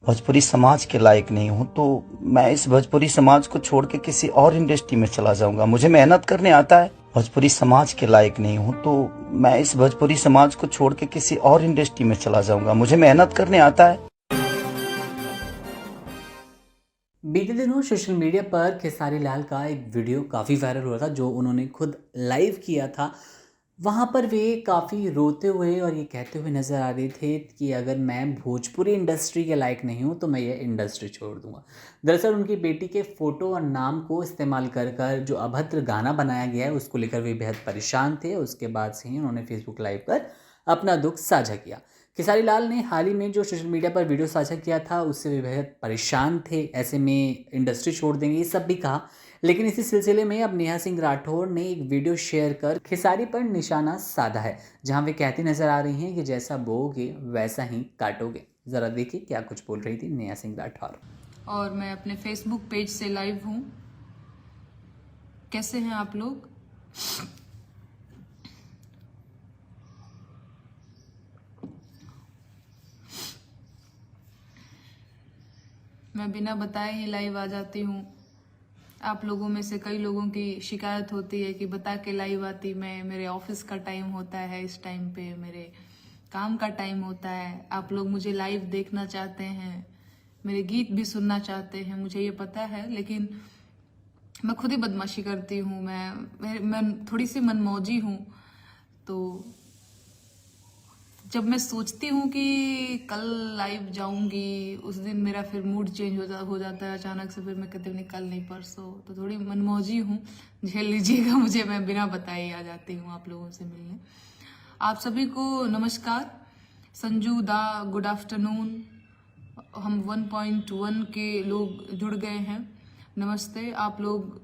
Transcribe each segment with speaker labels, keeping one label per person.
Speaker 1: भोजपुरी समाज के लायक नहीं हूँ तो मैं इस भोजपुरी समाज को छोड़ के किसी और इंडस्ट्री में चला जाऊंगा। मुझे मेहनत करने आता है। भोजपुरी समाज के लायक नहीं हूँ तो मैं इस भोजपुरी समाज को छोड़ के किसी और इंडस्ट्री में चला जाऊंगा। मुझे मेहनत करने आता है।
Speaker 2: बीते दिनों सोशल मीडिया पर खेसारी लाल का एक वीडियो काफ़ी वायरल हुआ था जो उन्होंने खुद लाइव किया था। वहाँ पर वे काफ़ी रोते हुए और ये कहते हुए नज़र आ रहे थे कि अगर मैं भोजपुरी इंडस्ट्री के लायक नहीं हूँ तो मैं ये इंडस्ट्री छोड़ दूँगा। दरअसल उनकी बेटी के फ़ोटो और नाम को इस्तेमाल कर कर जो अभद्र गाना बनाया गया है उसको लेकर वे बेहद परेशान थे। उसके बाद से ही उन्होंने फेसबुक लाइव पर अपना दुख साझा किया। खेसारी लाल ने हाल ही में जो सोशल मीडिया पर वीडियो साझा किया था उससे वे बेहद परेशान थे। ऐसे में इंडस्ट्री छोड़ देंगे ये सब भी कहा। लेकिन इसी सिलसिले में अब नेहा सिंह राठौर ने एक वीडियो शेयर कर खेसारी पर निशाना साधा है, जहां वे कहती नजर आ रही हैं कि जैसा बोओगे वैसा ही काटोगे। जरा देखिए क्या कुछ बोल रही थी नेहा सिंह राठौर।
Speaker 3: और मैं अपने फेसबुक पेज से लाइव हूँ। कैसे हैं आप लोग? मैं बिना बताए ही लाइव आ जाती हूँ। आप लोगों में से कई लोगों की शिकायत होती है कि बता के लाइव आती मैं, मेरे ऑफिस का टाइम होता है, इस टाइम पे मेरे काम का टाइम होता है। आप लोग मुझे लाइव देखना चाहते हैं, मेरे गीत भी सुनना चाहते हैं, मुझे ये पता है। लेकिन मैं खुद ही बदमाशी करती हूँ। मैं थोड़ी सी मनमौजी हूँ। तो जब मैं सोचती हूँ कि कल लाइव जाऊंगी, उस दिन मेरा फिर मूड चेंज हो जाता है अचानक से। फिर मैं कहती हूँ कल नहीं परसों। तो थोड़ी मनमौजी हूँ, झेल लीजिएगा मुझे। मैं बिना बताए आ जाती हूँ आप लोगों से मिलने। आप सभी को नमस्कार। संजू दा गुड आफ्टरनून। हम 1.1 के लोग जुड़ गए हैं। नमस्ते। आप लोग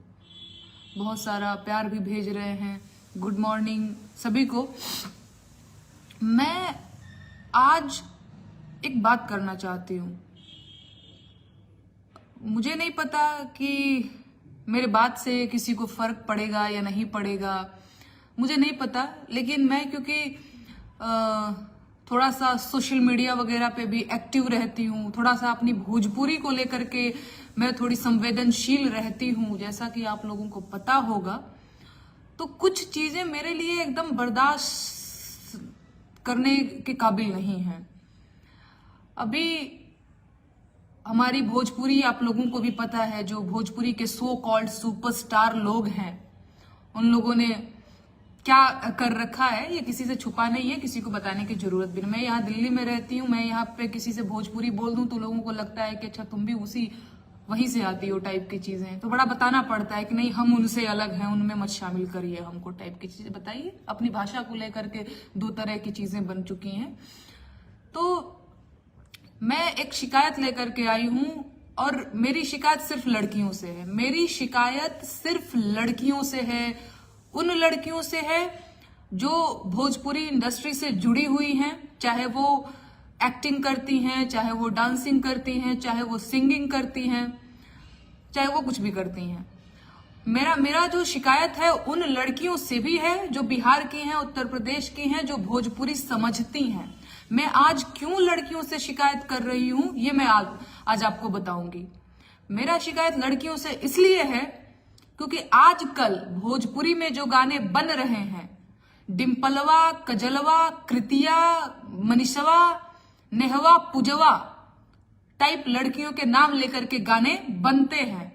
Speaker 3: बहुत सारा प्यार भी भेज रहे हैं। गुड मॉर्निंग सभी को। मैं आज एक बात करना चाहती हूँ। मुझे नहीं पता कि मेरे बात से किसी को फर्क पड़ेगा या नहीं पड़ेगा, मुझे नहीं पता। लेकिन मैं क्योंकि थोड़ा सा सोशल मीडिया वगैरह पे भी एक्टिव रहती हूँ, थोड़ा सा अपनी भोजपुरी को लेकर के मैं थोड़ी संवेदनशील रहती हूँ, जैसा कि आप लोगों को पता होगा। तो कुछ चीजें मेरे लिए एकदम बर्दाश्त करने के काबिल नहीं है। अभी हमारी भोजपुरी आप लोगों को भी पता है, जो भोजपुरी के सो कॉल्ड सुपरस्टार लोग हैं, उन लोगों ने क्या कर रखा है ये किसी से छुपा नहीं है, किसी को बताने की जरूरत भी नहीं। मैं यहाँ दिल्ली में रहती हूँ, मैं यहाँ पे किसी से भोजपुरी बोल दूं तो लोगों को लगता है कि अच्छा तुम भी उसी वहीं से आती हो टाइप की चीजें। तो बड़ा बताना पड़ता है कि नहीं हम उनसे अलग हैं, उनमें मत शामिल करिए हमको टाइप की चीजें बताइए। अपनी भाषा को लेकर के दो तरह की चीजें बन चुकी हैं। तो मैं एक शिकायत लेकर के आई हूं और मेरी शिकायत सिर्फ लड़कियों से है। मेरी शिकायत सिर्फ लड़कियों से है, उन लड़कियों से है जो भोजपुरी इंडस्ट्री से जुड़ी हुई हैं, चाहे वो एक्टिंग करती हैं, चाहे वो डांसिंग करती हैं, चाहे वो सिंगिंग करती हैं, चाहे वो कुछ भी करती हैं। मेरा जो शिकायत है उन लड़कियों से भी है जो बिहार की हैं, उत्तर प्रदेश की हैं, जो भोजपुरी समझती हैं। मैं आज क्यों लड़कियों से शिकायत कर रही हूं ये मैं आज आपको बताऊंगी। मेरा शिकायत लड़कियों से इसलिए है क्योंकि आजकल भोजपुरी में जो गाने बन रहे हैं, डिम्पलवा, कजलवा, कृतिया, मनीषवा, नेहवा, पूजवा टाइप लड़कियों के नाम लेकर के गाने बनते हैं।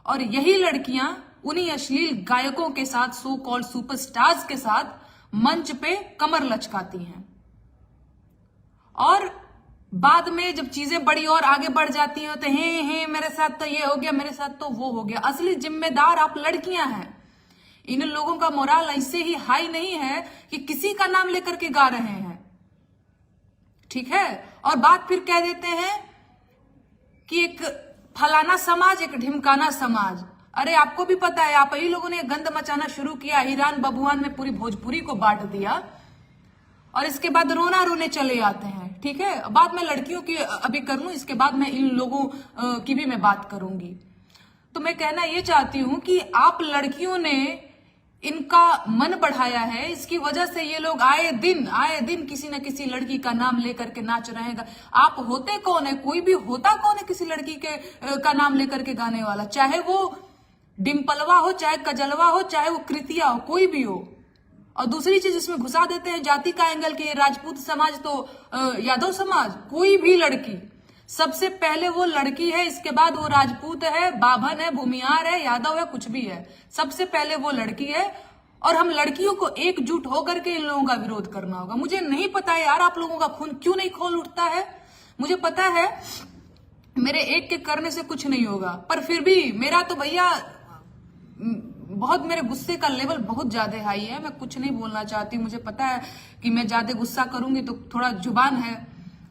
Speaker 3: और यही लड़कियां उन्हीं अश्लील गायकों के साथ, सो कॉल्ड सुपरस्टार्स के साथ मंच पे कमर लचकाती हैं। और बाद में जब चीजें बड़ी और आगे बढ़ जाती हैं तो हे मेरे साथ तो ये हो गया, मेरे साथ तो वो हो गया। असली जिम्मेदार आप लड़कियां हैं। इन लोगों का मोराल ऐसे ही हाई नहीं है कि किसी का नाम लेकर के गा रहे हैं, ठीक है। और बात फिर कह देते हैं कि एक फलाना समाज, एक ढिमकाना समाज। अरे आपको भी पता है, आप ही लोगों ने गंद मचाना शुरू किया, ईरान बबुआन में पूरी भोजपुरी को बांट दिया और इसके बाद रोना रोने चले आते हैं, ठीक है। बाद में लड़कियों की अभी कर लूं, इसके बाद मैं इन लोगों की भी मैं बात करूंगी। तो मैं कहना ये चाहती हूं कि आप लड़कियों ने इनका मन बढ़ाया है, इसकी वजह से ये लोग आए दिन किसी न किसी लड़की का नाम लेकर के नाच रहे हैं। आप होते कौन है? कोई भी होता कौन है किसी लड़की के का नाम लेकर के गाने वाला? चाहे वो डिम्पलवा हो, चाहे कजलवा हो, चाहे वो कृतिया हो, कोई भी हो। और दूसरी चीज इसमें घुसा देते हैं जाति का एंगल कि राजपूत समाज तो यादव समाज। कोई भी लड़की, सबसे पहले वो लड़की है, इसके बाद वो राजपूत है, बाभन है, भूमिहार है, यादव है, कुछ भी है, सबसे पहले वो लड़की है। और हम लड़कियों को एकजुट होकर के इन लोगों का विरोध करना होगा। मुझे नहीं पता है यार आप लोगों का खून क्यों नहीं खोल उठता है। मुझे पता है मेरे एक के करने से कुछ नहीं होगा, पर फिर भी मेरा तो भैया बहुत, मेरे गुस्से का लेवल बहुत ज्यादा हाई है। मैं कुछ नहीं बोलना चाहती, मुझे पता है कि मैं ज्यादा गुस्सा करूंगी तो थोड़ा जुबान है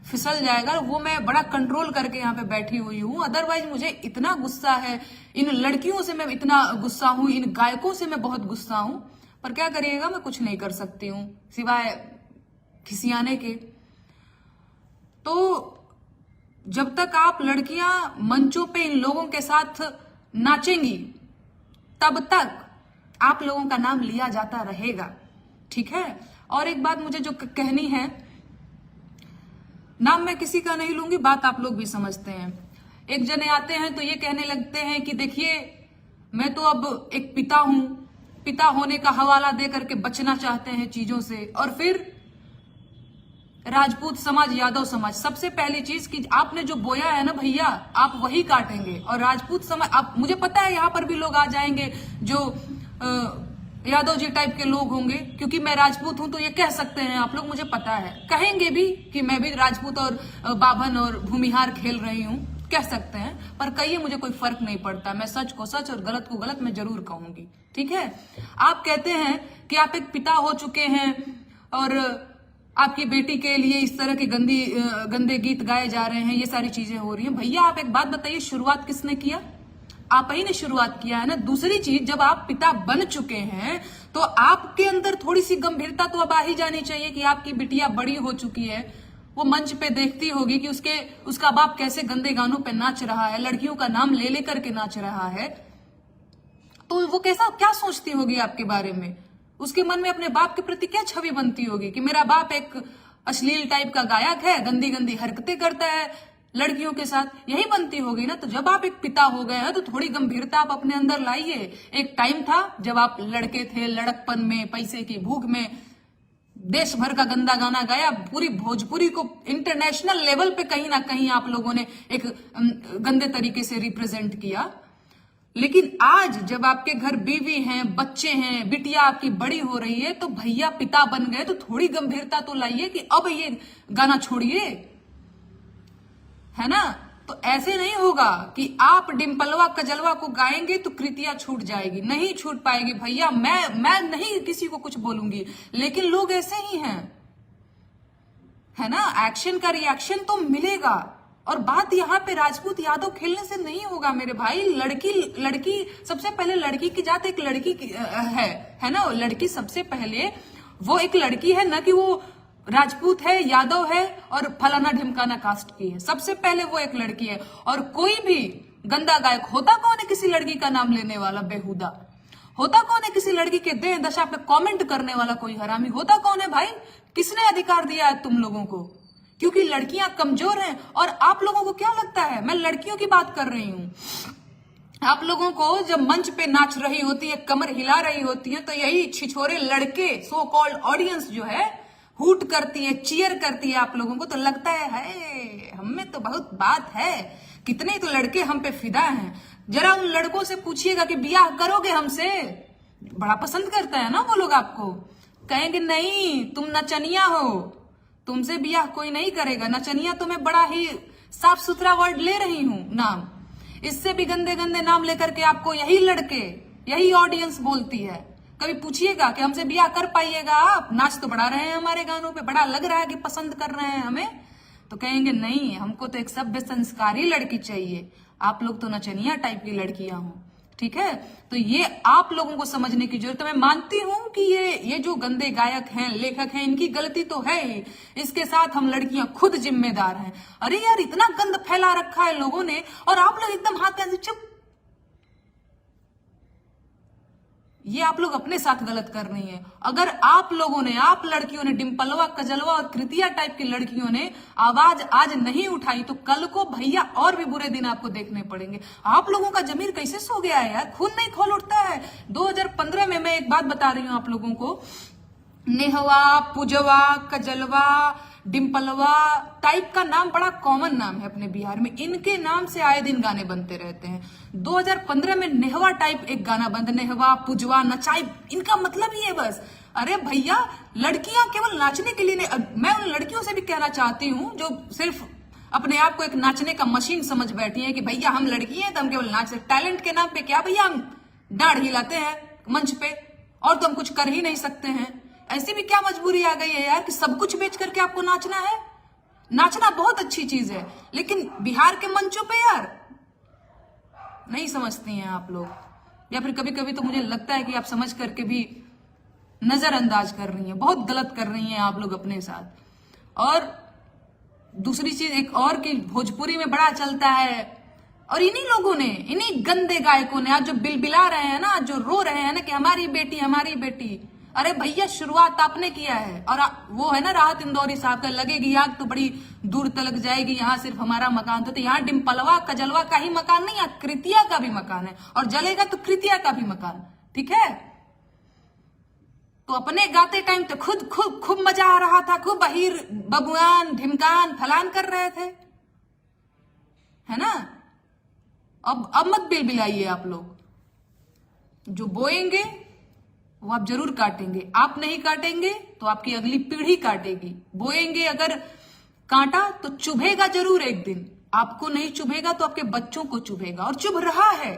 Speaker 3: फिसल जाएगा, वो मैं बड़ा कंट्रोल करके यहाँ पे बैठी हुई हूँ। अदरवाइज मुझे इतना गुस्सा है, इन लड़कियों से मैं इतना गुस्सा हूँ, इन गायकों से मैं बहुत गुस्सा हूँ, पर क्या करिएगा, मैं कुछ नहीं कर सकती हूँ सिवाय खिसियाने के। तो जब तक आप लड़कियां मंचों पे इन लोगों के साथ नाचेंगी तब तक आप लोगों का नाम लिया जाता रहेगा, ठीक है। और एक बात मुझे जो कहनी है, नाम मैं किसी का नहीं लूंगी, बात आप लोग भी समझते हैं। एक जने आते हैं तो ये कहने लगते हैं कि देखिए मैं तो अब एक पिता हूं, पिता होने का हवाला दे करके बचना चाहते हैं चीजों से। और फिर राजपूत समाज, यादव समाज, सबसे पहली चीज कि आपने जो बोया है ना भैया, आप वही काटेंगे। और राजपूत समाज, आप, मुझे पता है यहाँ पर भी लोग आ जाएंगे जो यादव जी टाइप के लोग होंगे, क्योंकि मैं राजपूत हूं तो ये कह सकते हैं आप लोग, मुझे पता है, कहेंगे भी कि मैं भी राजपूत और बाभन और भूमिहार खेल रही हूं, कह सकते हैं, पर कहिए मुझे कोई फर्क नहीं पड़ता। मैं सच को सच और गलत को गलत मैं जरूर कहूंगी, ठीक है। आप कहते हैं कि आप एक पिता हो चुके हैं और आपकी बेटी के लिए इस तरह के गंदे गीत गाए जा रहे हैं, ये सारी चीजें हो रही हैं। भैया आप एक बात बताइए, शुरुआत किसने किया? आप ही ने शुरुआत किया है ना। दूसरी चीज, जब आप पिता बन चुके हैं तो आपके अंदर थोड़ी सी गंभीरता तो अब आ ही जानी चाहिए कि आपकी बिटिया बड़ी हो चुकी है, वो मंच पे देखती होगी कि उसका बाप कैसे गंदे गानों पे नाच रहा है, लड़कियों का नाम ले लेकर के नाच रहा है, तो वो क्या सोचती होगी आपके बारे में? उसके मन में अपने बाप के प्रति क्या छवि बनती होगी कि मेरा बाप एक अश्लील टाइप का गायक है, गंदी गंदी हरकतें करता है लड़कियों के साथ, यही बनती होगी ना। तो जब आप एक पिता हो गए हैं तो थोड़ी गंभीरता आप अपने अंदर लाइए। एक टाइम था जब आप लड़के थे, लड़कपन में, पैसे की भूख में देश भर का गंदा गाना गाया, पूरी भोजपुरी को इंटरनेशनल लेवल पे कहीं ना कहीं आप लोगों ने एक गंदे तरीके से रिप्रेजेंट किया। लेकिन आज जब आपके घर बीवी हैं, बच्चे हैं, बिटिया आपकी बड़ी हो रही है, तो भैया पिता बन गए तो थोड़ी गंभीरता तो लाइए कि अब ये गाना छोड़िए, है ना। तो ऐसे नहीं होगा कि आप डिम्पलवा कजलवा को गाएंगे तो कृतिया छूट जाएगी, नहीं छूट पाएगी भैया। मैं नहीं किसी को कुछ बोलूंगी, लेकिन लोग ऐसे ही हैं, है ना। एक्शन का रिएक्शन तो मिलेगा। और बात यहाँ पे राजपूत यादव खेलने से नहीं होगा मेरे भाई। लड़की सबसे पहले, लड़की की जात एक लड़की है ना। लड़की सबसे पहले वो एक लड़की है, ना कि वो राजपूत है, यादव है और फलाना ढिमकाना कास्ट की है। सबसे पहले वो एक लड़की है। और कोई भी गंदा गायक होता कौन है किसी लड़की का नाम लेने वाला बेहुदा? होता कौन है किसी लड़की के देह दशा पे कमेंट करने वाला कोई हरामी? होता कौन है भाई? किसने अधिकार दिया है तुम लोगों को? क्योंकि लड़कियां कमजोर हैं। और आप लोगों को क्या लगता है, मैं लड़कियों की बात कर रही हूं, आप लोगों को जब मंच पे नाच रही होती है, कमर हिला रही होती है, तो यही छिछोरे लड़के, सो कॉल्ड ऑडियंस जो है, हूट करती है, चीयर करती है आप लोगों को, तो लगता है हमें तो बहुत बात है, कितने तो लड़के हम पे फिदा हैं। जरा उन लड़कों से पूछिएगा कि ब्याह करोगे हमसे? बड़ा पसंद करता है ना वो लोग आपको। कहेंगे नहीं तुम नचनिया हो, तुमसे ब्याह कोई नहीं करेगा। नचनिया तो मैं बड़ा ही साफ सुथरा वर्ड ले रही हूं नाम, इससे भी गंदे गंदे नाम लेकर के आपको यही लड़के, यही ऑडियंस बोलती है। कभी पूछिएगा कि हमसे ब्याह कर पाइएगा आप? नाच तो बढ़ा रहे हैं हमारे गानों पे, बड़ा लग रहा है कि पसंद कर रहे हैं हमें, तो कहेंगे नहीं हमको तो एक सभ्य संस्कारी लड़की चाहिए, आप लोग तो नचनिया टाइप की लड़कियां हो, ठीक है। तो ये आप लोगों को समझने की जरूरत है। मैं मानती हूं कि ये जो गंदे गायक हैं, लेखक हैं, इनकी गलती तो है ही, इसके साथ हम लड़कियां खुद जिम्मेदार हैं। अरे यार इतना गंद फैला रखा है लोगों ने, और आप लोग एकदम हाथ पे चुप, ये आप लोग अपने साथ गलत कर रही हैं। अगर आप लोगों ने, आप लड़कियों ने, डिम्पलवा, कजलवा और कृतिया टाइप की लड़कियों ने आवाज आज नहीं उठाई तो कल को भैया और भी बुरे दिन आपको देखने पड़ेंगे। आप लोगों का जमीर कैसे सो गया है यार, खून नहीं खोल उठता है। 2015 में मैं एक बात बता रही हूं आप लोगों को, नेहवा, पूजवा, कजलवा, डिम्पलवा टाइप का नाम बड़ा कॉमन नाम है अपने बिहार में। इनके नाम से आए दिन गाने बनते रहते हैं। 2015 में नेहवा टाइप एक गाना बंद, नेहवा, पूजवा, नचाई, इनका मतलब ही है बस। अरे भैया, लड़कियां केवल नाचने के लिए नहीं, मैं उन लड़कियों से भी कहना चाहती हूं जो सिर्फ अपने आप को एक नाचने का मशीन समझ बैठी है कि भैया हम लड़की हैं तो हम केवल नाच, टैलेंट के नाम पे क्या भैया हम डाढ़ हिलाते हैं मंच पे और तो हम कुछ कर ही नहीं सकते हैं। ऐसी भी क्या मजबूरी आ गई है यार कि सब कुछ बेच करके आपको नाचना है। नाचना बहुत अच्छी चीज है, लेकिन बिहार के मंचों पे यार नहीं समझती हैं आप लोग, या फिर कभी कभी तो मुझे लगता है कि आप समझ करके भी नजरअंदाज कर रही हैं। बहुत गलत कर रही हैं आप लोग अपने साथ। और दूसरी चीज एक और कि भोजपुरी में बड़ा चलता है, और इन्हीं लोगों ने, इन्हीं गंदे गायकों ने आज जो बिलबिला रहे हैं ना, जो रो रहे हैं ना कि हमारी बेटी हमारी बेटी, अरे भैया शुरुआत आपने किया है। और वो है ना राहत इंदौरी साहब का, लगेगी आग तो बड़ी दूर तलक जाएगी, यहाँ सिर्फ हमारा मकान तो यहाँ डिम्पलवा, कजलवा का ही मकान नहीं, यहाँ कृतिया का भी मकान है, और जलेगा तो कृतिया का भी मकान, ठीक है। तो अपने गाते टाइम तो खूब मजा आ रहा था, खूब बहिर बबुआन ढिमकान फलान कर रहे थे, है ना। अब मत बिलबिलाइए आप लोग। जो बोएंगे वो आप जरूर काटेंगे, आप नहीं काटेंगे तो आपकी अगली पीढ़ी काटेगी। बोएंगे अगर कांटा तो चुभेगा जरूर एक दिन, आपको नहीं चुभेगा तो आपके बच्चों को चुभेगा, और चुभ रहा है।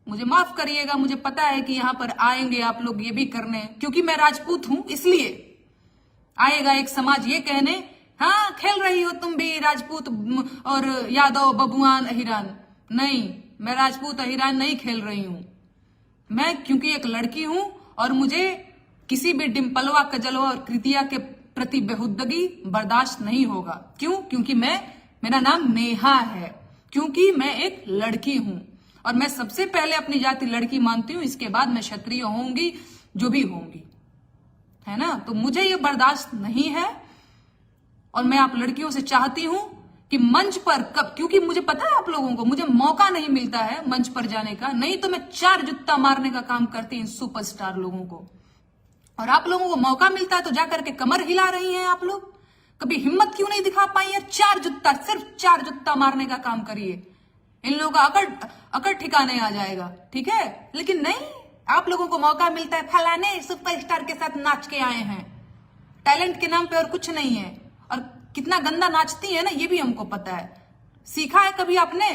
Speaker 3: मुझे माफ करिएगा, मुझे पता है कि यहां पर आएंगे आप लोग ये भी करने, क्योंकि मैं राजपूत हूं इसलिए आएगा एक समाज ये कहने, हाँ खेल रही हो तुम भी राजपूत और यादव बबुआन अहिरान। नहीं, मैं राजपूत अहिरान नहीं खेल रही हूं। मैं क्योंकि एक लड़की हूं और मुझे किसी भी डिम्पलवा, कजलवा और कृतिया के प्रति बेहुदगी बर्दाश्त नहीं होगा। क्यों? क्योंकि मेरा नाम नेहा है, क्योंकि मैं एक लड़की हूं, और मैं सबसे पहले अपनी जाति लड़की मानती हूं, इसके बाद मैं क्षत्रिय होंगी, जो भी होंगी, है ना। तो मुझे ये बर्दाश्त नहीं है, और मैं आप लड़कियों से चाहती हूं कि मंच पर कब, क्योंकि मुझे पता है आप लोगों को मुझे मौका नहीं मिलता है मंच पर जाने का, नहीं तो मैं 4 जुत्ता मारने का काम करती हूँ सुपरस्टार लोगों को। और आप लोगों को मौका मिलता है तो जाकर के कमर हिला रही हैं आप लोग। कभी हिम्मत क्यों नहीं दिखा पाई है? 4 जुत्ता, सिर्फ 4 जुत्ता मारने का काम करिए, इन लोगों का अकड़ ठिकाने आ जाएगा, ठीक है। लेकिन नहीं, आप लोगों को मौका मिलता है, फलाने सुपरस्टार के साथ नाच के आए हैं, टैलेंट के नाम पे और कुछ नहीं है। और कितना गंदा नाचती है ना, ये भी हमको पता है। सीखा है कभी आपने?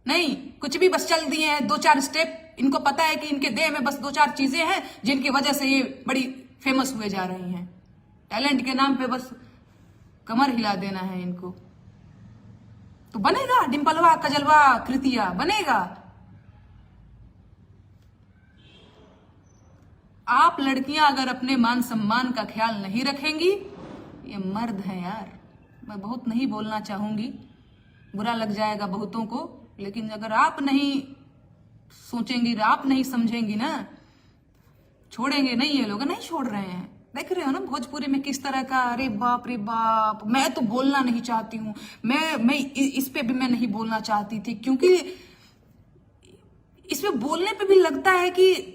Speaker 3: नहीं, कुछ भी बस चल दिए हैं 2-4 स्टेप। इनको पता है कि इनके देह में बस 2-4 चीजें हैं जिनकी वजह से ये बड़ी फेमस हुए जा रही हैं। टैलेंट के नाम पे बस कमर हिला देना है इनको। तो बनेगा डिम्पलवा, कजलवा, कृतिया बनेगा। आप लड़कियां अगर अपने मान सम्मान का ख्याल नहीं रखेंगी, ये मर्द हैं यार, मैं बहुत नहीं बोलना चाहूंगी, बुरा लग जाएगा बहुतों को, लेकिन अगर आप नहीं सोचेंगी, आप नहीं समझेंगी ना, छोड़ेंगे नहीं ये लोग, नहीं छोड़ रहे हैं। देख रहे हो ना भोजपुरी में किस तरह का, अरे बाप रे बाप। मैं तो बोलना नहीं चाहती हूँ, मैं इस पे भी मैं नहीं बोलना चाहती थी, क्योंकि इस पे बोलने पे भी लगता है कि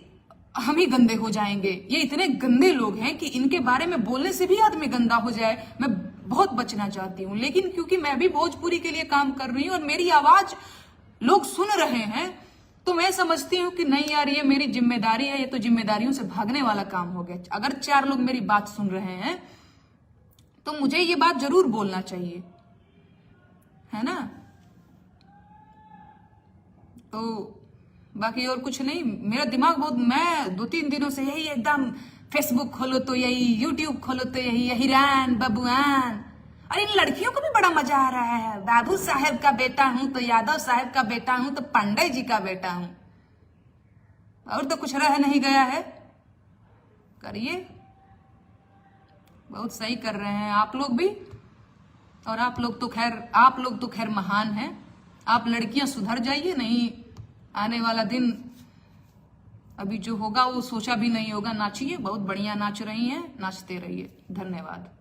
Speaker 3: हम ही गंदे हो जाएंगे। ये इतने गंदे लोग हैं कि इनके बारे में बोलने से भी आदमी गंदा हो जाए। मैं बहुत बचना चाहती हूँ, लेकिन क्योंकि मैं भी भोजपुरी के लिए काम कर रही हूँ और मेरी आवाज लोग सुन रहे हैं, तो मैं समझती हूँ कि नहीं यार, ये मेरी जिम्मेदारी है, ये तो जिम्मेदारियों से भागने वाला काम हो गया। अगर 4 लोग मेरी बात सुन रहे हैं तो मुझे ये बात जरूर बोलना चाहिए, है ना। तो बाकी और कुछ नहीं, मेरा दिमाग बहुत, मैं 2-3 दिनों से यही एकदम, फेसबुक खोलो तो यही, यूट्यूब खोलो तो यही, अहिरान बबुआन। और इन लड़कियों को भी बड़ा मजा आ रहा है, बाबू साहब का बेटा हूं तो यादव साहब का बेटा हूं तो पांडे जी का बेटा हूं, और तो कुछ रह नहीं गया है। करिए, बहुत सही कर रहे हैं आप लोग भी। और आप लोग तो खैर महान हैं। आप लड़कियां सुधर जाइए, नहीं आने वाला दिन अभी जो होगा वो सोचा भी नहीं होगा। नाचिए, बहुत बढ़िया नाच रही हैं, नाचते रहिए। धन्यवाद।